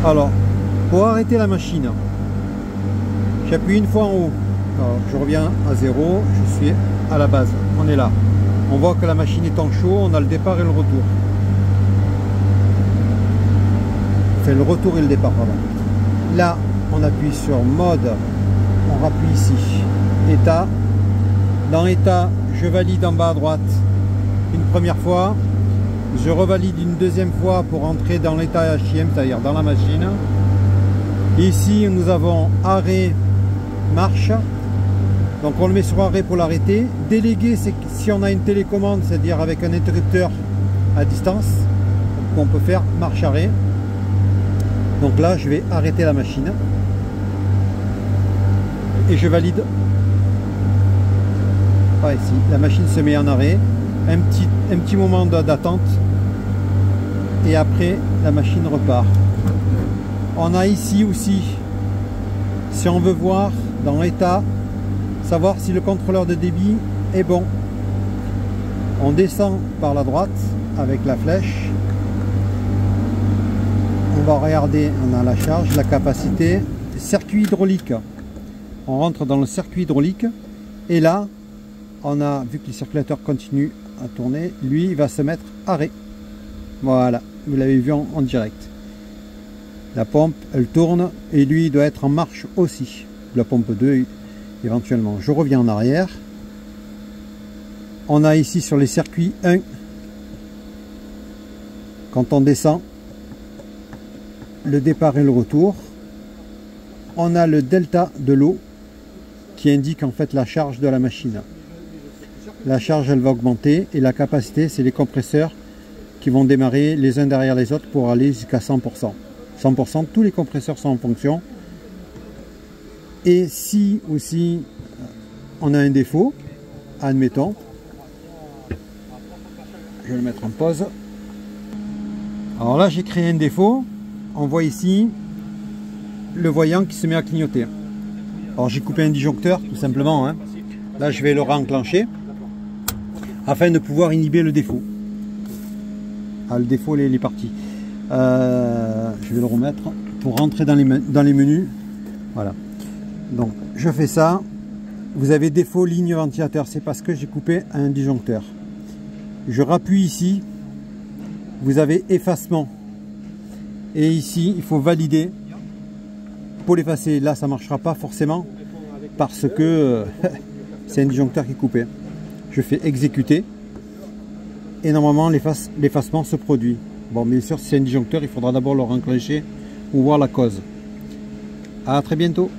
Alors, pour arrêter la machine, j'appuie une fois en haut. Alors, je reviens à 0, je suis à la base. On est là. On voit que la machine est en chaud, on a le départ et le retour. Enfin, le retour et le départ, pardon. Là, on appuie sur mode, on rappuie ici, état. Dans état, je valide en bas à droite une première fois. Je revalide une deuxième fois pour entrer dans l'état HIM, c'est-à-dire dans la machine. Ici, nous avons arrêt, marche. Donc on le met sur arrêt pour l'arrêter. Déléguer, c'est si on a une télécommande, c'est-à-dire avec un interrupteur à distance, on peut faire marche-arrêt. Donc là, je vais arrêter la machine. Et je valide. Ici, la machine se met en arrêt. Un petit moment d'attente. Et après, la machine repart. On a ici aussi, si on veut voir dans l'état, savoir si le contrôleur de débit est bon. On descend par la droite avec la flèche. On va regarder, on a la charge, la capacité, circuit hydraulique. On rentre dans le circuit hydraulique et là, on a, vu que le circulateur continue à tourner, lui il va se mettre arrêt. Voilà, vous l'avez vu en direct. La pompe, elle tourne et lui il doit être en marche aussi. La pompe 2 éventuellement. Je reviens en arrière. On a ici sur les circuits 1, quand on descend, le départ et le retour. On a le delta de l'eau qui indique en fait la charge de la machine. La charge elle va augmenter et la capacité c'est les compresseurs qui vont démarrer les uns derrière les autres pour aller jusqu'à 100%. 100%, tous les compresseurs sont en fonction. Et si aussi on a un défaut, admettons, je vais le mettre en pause. Alors là j'ai créé un défaut, on voit ici le voyant qui se met à clignoter. Alors j'ai coupé un disjoncteur tout simplement, hein. Là je vais le réenclencher afin de pouvoir inhiber le défaut. Ah, le défaut il est parti. Je vais le remettre pour rentrer dans les menus. Voilà. Donc je fais ça. Vous avez défaut ligne ventilateur, c'est parce que j'ai coupé un disjoncteur. Je rappuie ici. Vous avez effacement. Et ici, il faut valider. Pour l'effacer, là ça ne marchera pas forcément parce que c'est un disjoncteur qui est coupé. Je fais exécuter et normalement l'effacement se produit. Bon, bien sûr, si c'est un disjoncteur, il faudra d'abord le renclencher ou voir la cause. À très bientôt.